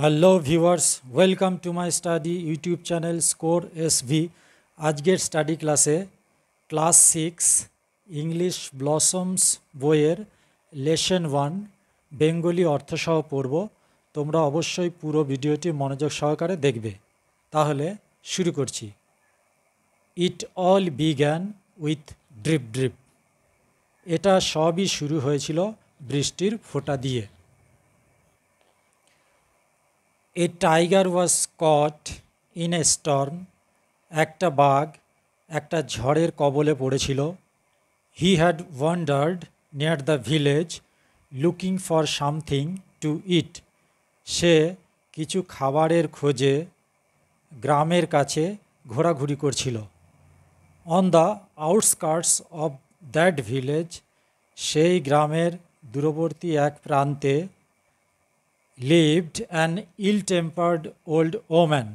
Hello viewers, welcome to my study YouTube channel score SV. আজকের study ক্লাসে class 6 English blossoms বইয়ের lesson 1 Bengali অর্থসহ পড়ব। তোমরা অবশ্যই পুরো ভিডিওটি মনোযোগ সহকারে দেখবে। তাহলে শুরু করছি। It all began with drip drip. এটা সবই শুরু হয়েছিল বৃষ্টির ফোঁটা দিয়ে। A tiger was caught in a storm. একটা বাঘ একটা ঝড়ের কবলে পড়েছিল। He had wandered near the village looking for something to eat. সে কিছু খাবারের খোঁজে গ্রামের কাছে ঘোরাঘুরি করছিল। On the outskirts of that village, সেই গ্রামের দূরবর্তী এক প্রান্তে lived an ill-tempered old woman.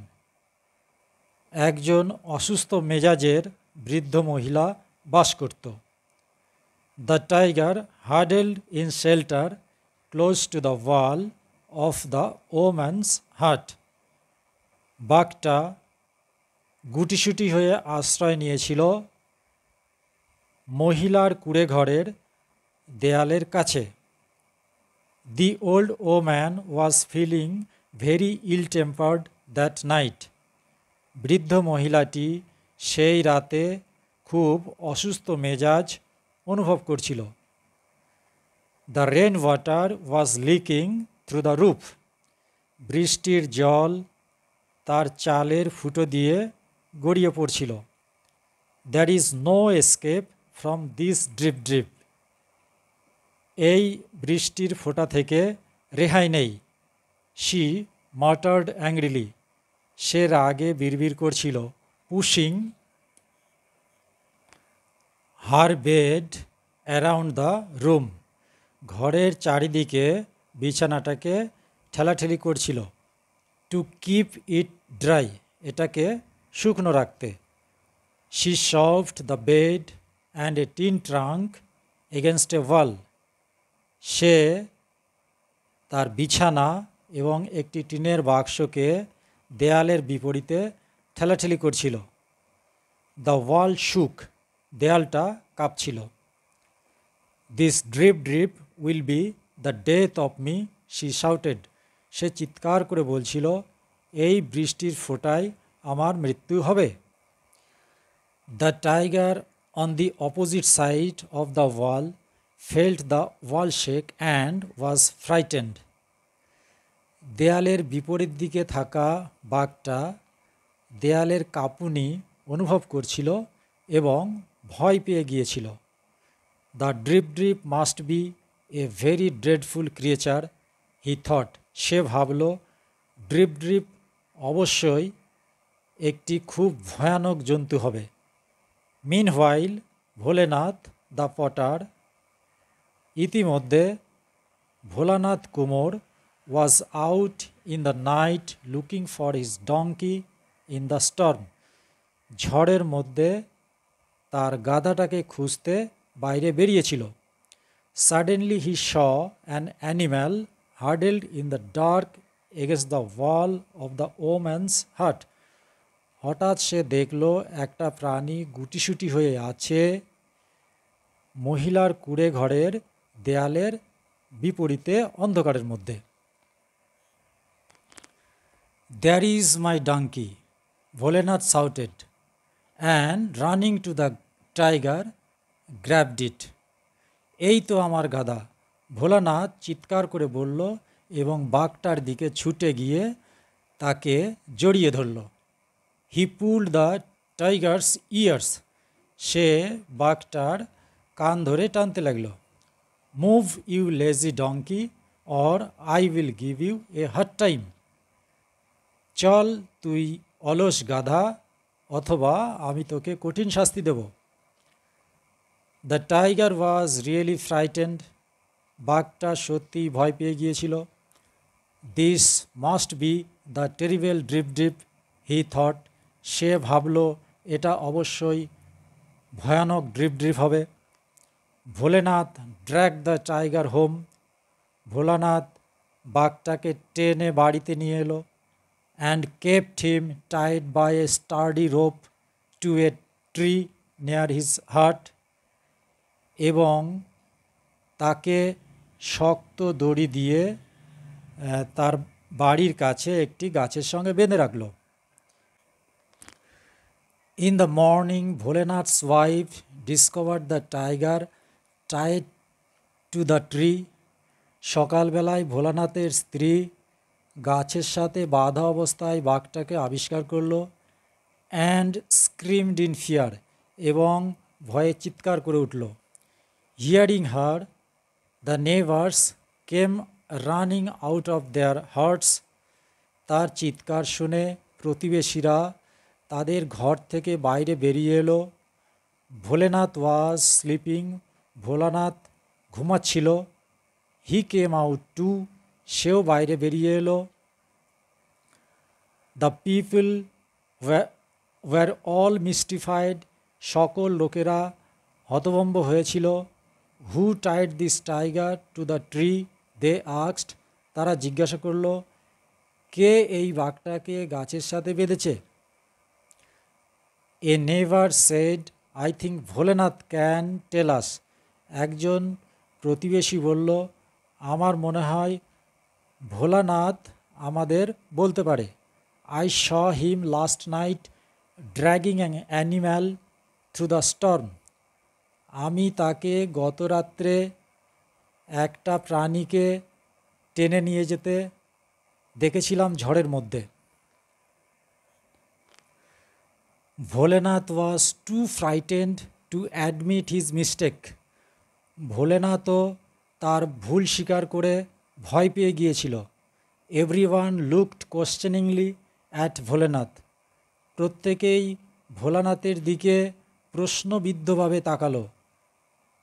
একজন অসুস্থ মেজাজের বৃদ্ধ মহিলা বাস করত। The tiger huddled in shelter close to the wall of the woman's hut. বাঘটা গুটিসুটি হয়ে আশ্রয় নিয়েছিল মহিলার কুঁড়েঘরের দেয়ালের কাছে। The old woman was feeling very ill-tempered that night. বৃদ্ধ মহিলাটি সেই রাতে খুব অসুস্থ মেজাজ অনুভব করছিল। The rain water was leaking through the roof. বৃষ্টির জল তার চালের ফুটো দিয়ে গড়িয়ে পড়ছিল। There is no escape from this drip drip. এই বৃষ্টির ফোঁটা থেকে রেহাই নেই। She muttered angrily. সে রাগে বিড়বিড় করছিল। Pushing her bed around the room. ঘরের চারিদিকে বিছানাটাকে ঠেলাঠেলি করছিল। To keep it dry. এটাকে শুকনো রাখতে। She shoved the bed and a tin trunk against a wall. সে তার বিছানা এবং একটি টিনের বাক্সকে দেয়ালের বিপরীতে ঠেলাঠেলি করছিল। The wall shook. দেয়ালটা কাঁপছিল। This drip drip will be the death of me, she shouted. সে চিৎকার করে বলছিল, এই বৃষ্টির ফোঁটায় আমার মৃত্যু হবে। The tiger on the opposite side of the wall felt the wall shake and was frightened. দেয়ালের বিপরীত দিকে থাকা বাঘটা দেয়ালের কাঁপুনি অনুভব করছিল এবং ভয় পেয়ে গিয়েছিল। The drip drip must be a very dreadful creature, he thought. সে ভাবল, ড্রিপ ড্রিপ অবশ্যই একটি খুব ভয়ানক জন্তু হবে। Meanwhile, ভোলেনাথ the potter, ইতিমধ্যে ভোলানাথ কুমোর was out in the night looking for his donkey in the storm. ঝড়ের মধ্যে তার গাধাটাকে খুঁজতে বাইরে বেরিয়েছিল। Suddenly he saw an animal huddled in the dark against the wall of the woman's hut. হঠাৎ সে দেখল একটা প্রাণী গুটিসুটি হয়ে আছে মহিলার কুঁড়ে ঘরের দেয়ালের বিপরীতে অন্ধকারের মধ্যে। There is my donkey, Bholenath shouted, and running to the tiger grabbed it. এই তো আমার গাধা, ভোলানাথ চিৎকার করে বলল এবং বাঘটার দিকে ছুটে গিয়ে তাকে জড়িয়ে ধরল। He pulled the tiger's ears. সে বাঘটার কান ধরে টানতে লাগলো। Move you lazy donkey or I will give you a hard time. চল তুই অলস গাধা, অথবা আমি তোকে কঠিন শাস্তি দেব। The tiger was really frightened. বাঘটা সত্যিই ভয় পেয়ে গিয়েছিল। This must be the terrible drip drip, he thought. সে ভাবল এটা অবশ্যই ভয়ানক ড্রিপ ড্রিপ হবে। Bholenath drag the tiger home. Bholanath বাঘটাকে টেনে বাড়িতে নিয়ে এলো and kept him tied by a sturdy rope to a tree near his hut এবং তাকে শক্ত দড়ি দিয়ে তার বাড়ির কাছে একটি গাছের সঙ্গে বেঁধে রাখলো। In the morning, Bholenath's wife discovered the tiger tied to the tree. সকালবেলায় ভোলানাথের স্ত্রী গাছের সাথে বাঁধা অবস্থায় বাঘটাকে আবিষ্কার করলো অ্যান্ড স্ক্রিমড ইন ফিয়ার এবং ভয়ে চিৎকার করে উঠল। Hearing her the neighbours came running out of their hearts. তার চিৎকার শুনে প্রতিবেশীরা তাদের ঘর থেকে বাইরে বেরিয়ে এলো। ভোলেনাথ ওয়াজ স্লিপিং, ভোলানাথ ঘুমাচ্ছিল। হি কেম আউট টু, সেও বাইরে বেরিয়ে এলো। The people were all mystified, সকল লোকেরা হতভম্ব হয়েছিল। Who tied this tiger to the tree, they asked, তারা জিজ্ঞাসা করলো কে এই বাঘটাকে গাছের সাথে বেঁধেছে। A neighbour said, I think Bholenath can tell us. একজন প্রতিবেশী বলল, আমার মনে হয় ভোলানাথ আমাদের বলতে পারে। I saw him last night dragging an animal through the storm. আমি তাকে গত রাত্রে একটা প্রাণীকে টেনে নিয়ে যেতে দেখেছিলাম ঝড়ের মধ্যে। Bholenath was too frightened to admit his mistake. ভোলেনাথও তার ভুল স্বীকার করে ভয় পেয়ে গিয়েছিল। Everyone looked questioningly at Bholenath. প্রত্যেকেই ভোলানাথের দিকে প্রশ্নবিদ্ধভাবে তাকালো।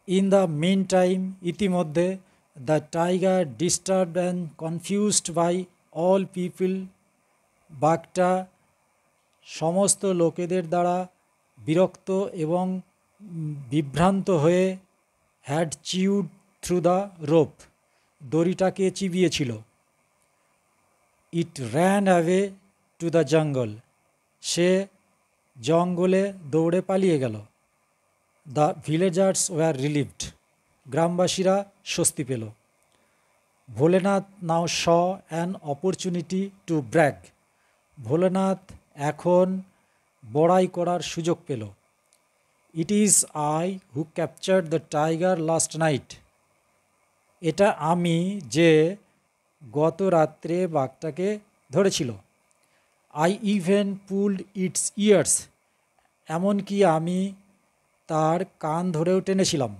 ইন দ্য মিন টাইম, ইতিমধ্যে the tiger disturbed and confused by all people, বাঘটা সমস্ত লোকেদের দ্বারা বিরক্ত এবং বিভ্রান্ত হয়ে had chewed through the rope, দড়িটাকে চিবিয়েছিল। It ran away to the jungle, সে জঙ্গলে দৌড়ে পালিয়ে গেল। দ্য ভিলেজার্স ওয়ার রিলিভড, গ্রামবাসীরা স্বস্তি পেল। Bholenath now saw an opportunity to brag, Bholenath এখন বড়াই করার সুযোগ পেল। It is I who captured the tiger last night, এটা আমি যে গত রাত্রে বাঘটাকে ধরেছিল। I even pulled its ears, এমনকি আমি তার কান ধরেও টেনেছিলাম।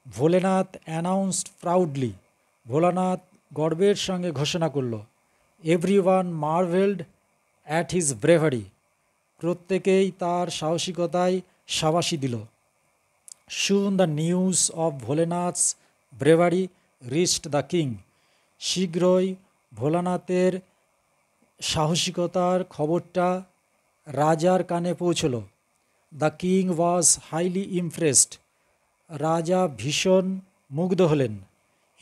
ভোলেনাথ অ্যানাউন্সড প্রাউডলি, ভোলানাথ গর্বের সঙ্গে ঘোষণা করল। Everyone marvelled at his bravery, প্রত্যেকেই তার সাহসিকতায় সাবাসী দিল। Soon the news of Bholenath's bravery reached the king, শীঘ্রই ভোলানাথের সাহসিকতার খবরটা রাজার কানে পৌঁছল। The king was highly impressed, রাজা ভীষণ মুগ্ধ হলেন।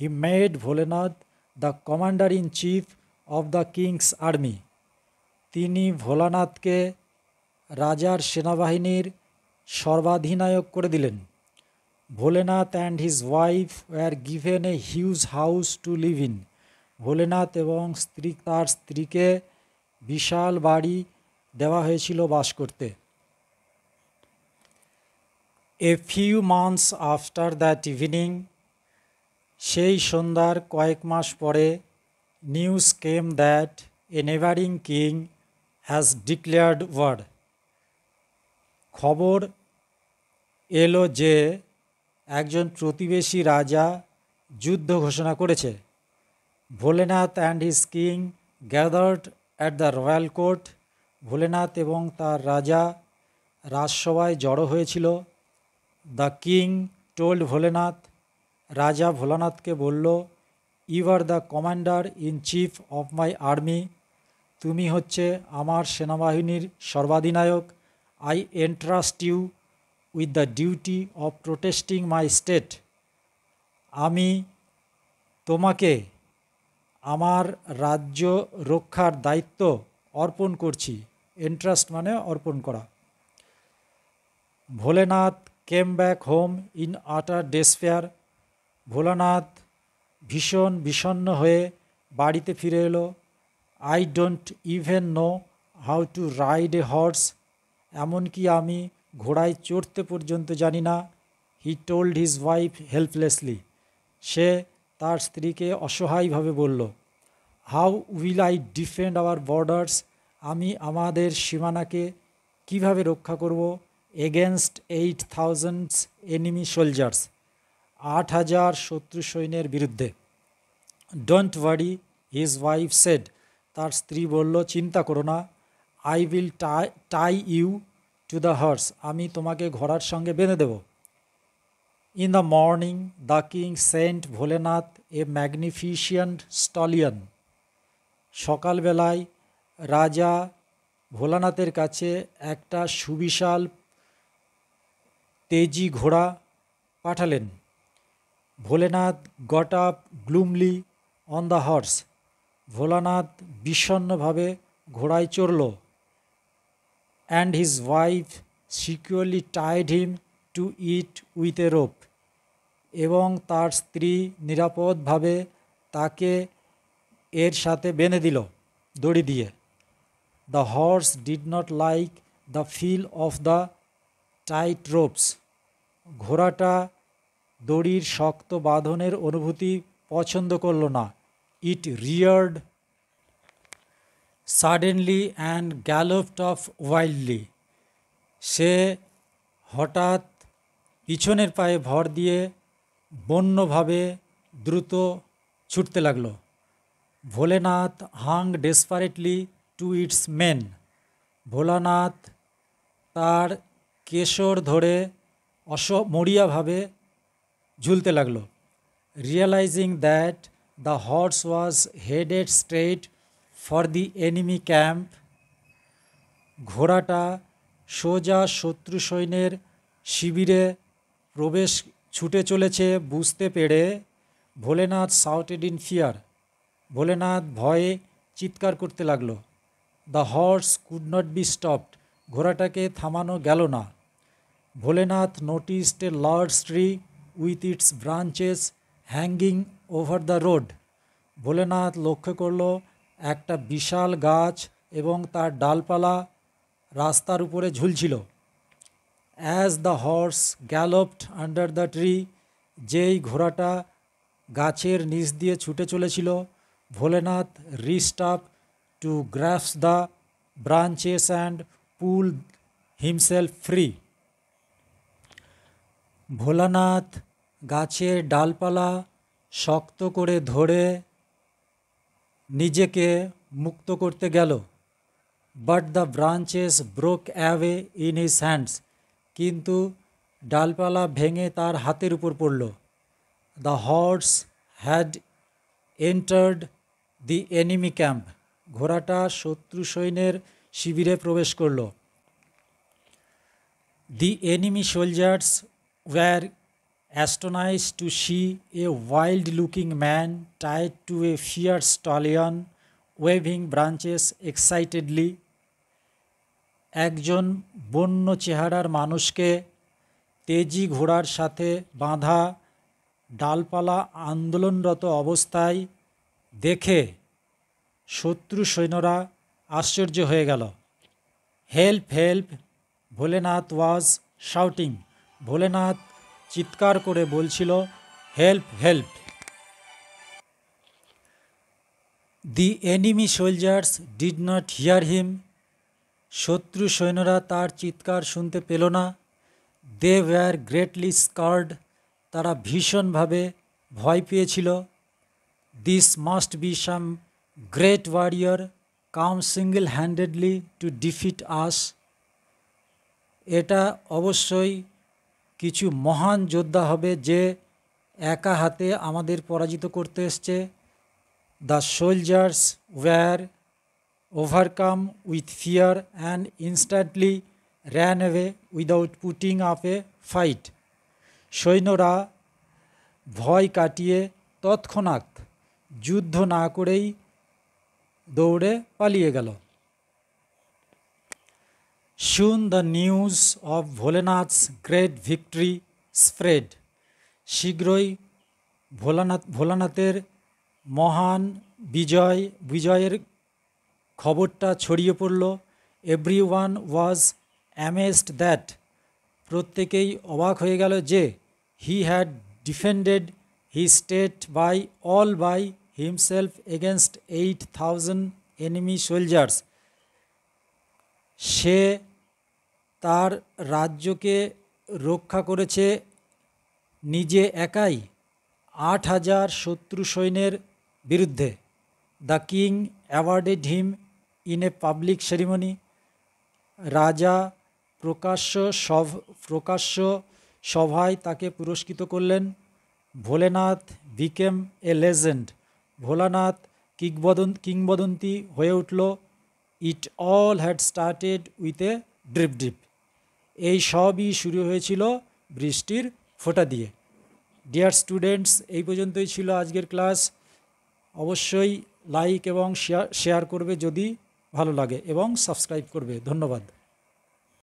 He made Bholenath the commander in chief of the king's army, তিনি ভোলানাথকে রাজার সেনাবাহিনীর সর্বাধিনায়ক করে দিলেন। Bholenath and his wife were given a huge house to live in, Bholenath এবং তার স্ত্রীকে বিশাল বাড়ি দেওয়া হয়েছিল বাস করতে। A few months after that evening, সেই সন্ধ্যার কয়েক মাস পরে, news came that a neighbouring king has declared war, খবর এলো যে একজন প্রতিবেশী রাজা যুদ্ধ ঘোষণা করেছে। Bholenath and his king gathered at the royal court, Bholenath এবং তার রাজা রাজসভায় জড়ো হয়েছিল। দ্য কিং টোল্ড ভোলেনাথ, রাজা ভোলানাথকে বলল, you are the commander in chief of my army, তুমি হচ্ছে আমার সেনাবাহিনীর সর্বাধিনায়ক। I entrust you with the duty of protesting my state, আমি তোমাকে আমার রাজ্য রক্ষার দায়িত্ব অর্পণ করছি। এন্ট্রাস্ট মানে অর্পণ করা। Bholenath came back home in utter despair. Bholanath ভীষণ বিষণ্ণ হয়ে বাড়িতে ফিরে এলো। I don't even know how to ride a horse. এমনকি আমি ঘোড়ায় চড়তে পর্যন্ত জানি না। He told his wife helplessly. সে তার স্ত্রীকে অসহায়ভাবে বলল। How will I defend our borders. আমি আমাদের সীমানাকে কিভাবে রক্ষা করব এগেনস্ট 8,000 এনিমি সোলজার্স। 8,000 শত্রু সৈন্যের বিরুদ্ধে। Don't worry, his wife said. তার স্ত্রী বলল, চিন্তা করো না। I will tie you to the horse. আমি তোমাকে ঘোড়ার সঙ্গে বেঁধে দেব। In the morning the king sent Bholenath a magnificent stallion. সকালবেলায় রাজা ভোলানাথের কাছে একটা সুবিশাল তেজি ঘোড়া পাঠালেন। Bholenath got up gloomily on the horse. Bholanath বিষণ্ণভাবে ঘোড়ায় চড়ল। And his wife securely tied him to it with a rope. এবং তার স্ত্রী নিরাপদভাবে তাকে এর সাথে বেঁধে দিল দড়ি দিয়ে। The horse did not like the feel of the tight ropes. ঘোড়াটা দড়ির শক্ত বাঁধনের অনুভূতি পছন্দ করল না। It reared suddenly and galloped off wildly. সে হঠাৎ পিছনের পায়ে ভর দিয়ে বন্যভাবে দ্রুত ছুটতে লাগল। Bholenath hung desperately to its mane. Bholanath তার কেশর ধরে মরিয়াভাবে ঝুলতে লাগল। Realising that the horse was headed straight for the enemy camp. ঘোড়াটা সোজা শত্রু সৈন্যের শিবিরে ছুটে চলেছে বুঝতে পেরে Bholenath shouted in fear. Bholenath ভয়ে চিৎকার করতে লাগল। The horse could not be stopped. ঘোড়াটাকে থামানো গেল না। Bholenath noticed a large tree with its branches hanging over the road. Bholenath লক্ষ্য করল একটা বিশাল গাছ এবং তার ডালপালা রাস্তার উপরে ঝুলছিল। As the horse galloped under the tree. যেই ঘোড়াটা গাছের নিচ দিয়ে ছুটে চলেছিল, Bholenath reached up to grasp the branches and pull himself free. Bholanath গাছের ডালপালা শক্ত করে ধরে নিজেকে মুক্ত করতে গেল। But the branches broke away in his hands. কিন্তু ডালপালা ভেঙে তার হাতের উপর পড়ল। The horse had entered the enemy camp. ঘোড়াটা শত্রু সৈন্যের শিবিরে প্রবেশ করল। The enemy soldiers were astonished to see a wild looking man tied to a fierce stallion waving branches excitedly. একজন বন্য চেহারার মানুষকে তেজি ঘোড়ার সাথে বাঁধা ডালপালা আন্দোলনরত অবস্থায় দেখে শত্রু সৈন্যরা আশ্চর্য হয়ে গেল। Help help, Bholenath was shouting. Bholenath চিৎকার করে বলছিল, help help. The enemy soldiers did not hear him. শত্রু সৈন্যরা তার চিৎকার শুনতে পেল না। They were greatly scared. তারা ভীষণভাবে ভয় পেয়েছিল। This must be some great warrior come single handedly to defeat us. এটা অবশ্যই কিছু মহান যোদ্ধা হবে যে একা হাতে আমাদের পরাজিত করতে এসছে। The soldiers were overcome with fear and instantly ran away without putting up a fight. সৈন্যরা ভয় কাটিয়ে তৎক্ষণাৎ যুদ্ধ না করেই দৌড়ে পালিয়ে গেল। Soon the news of Bholenath's great victory spread. শীঘ্রই ভোলানাথের মহান বিজয়ের খবরটা ছড়িয়ে পড়ল। Everyone was amazed that, প্রত্যেকেই অবাক হয়ে গেল যে, he had defended his state all by himself against 8,000 enemy soldiers. সে তার রাজ্যকে রক্ষা করেছে নিজে একাই 8,000 শত্রু সৈন্যের বিরুদ্ধে। The king awarded him in a public ceremony. রাজা প্রকাশ্য সভায় তাকে পুরস্কৃত করলেন। ভোলেনাথ বিকেম এ লেজেন্ড। ভোলানাথ কিংবদন্তি হয়ে উঠল। It all had started with a drip. এই সবই শুরু হয়েছিল বৃষ্টির ফোঁটা দিয়ে। ডিয়ার স্টুডেন্টস, এই পর্যন্তই ছিল আজকের ক্লাস। অবশ্যই লাইক এবং শেয়ার করবে যদি ভালো লাগে, এবং সাবস্ক্রাইব করবে। ধন্যবাদ।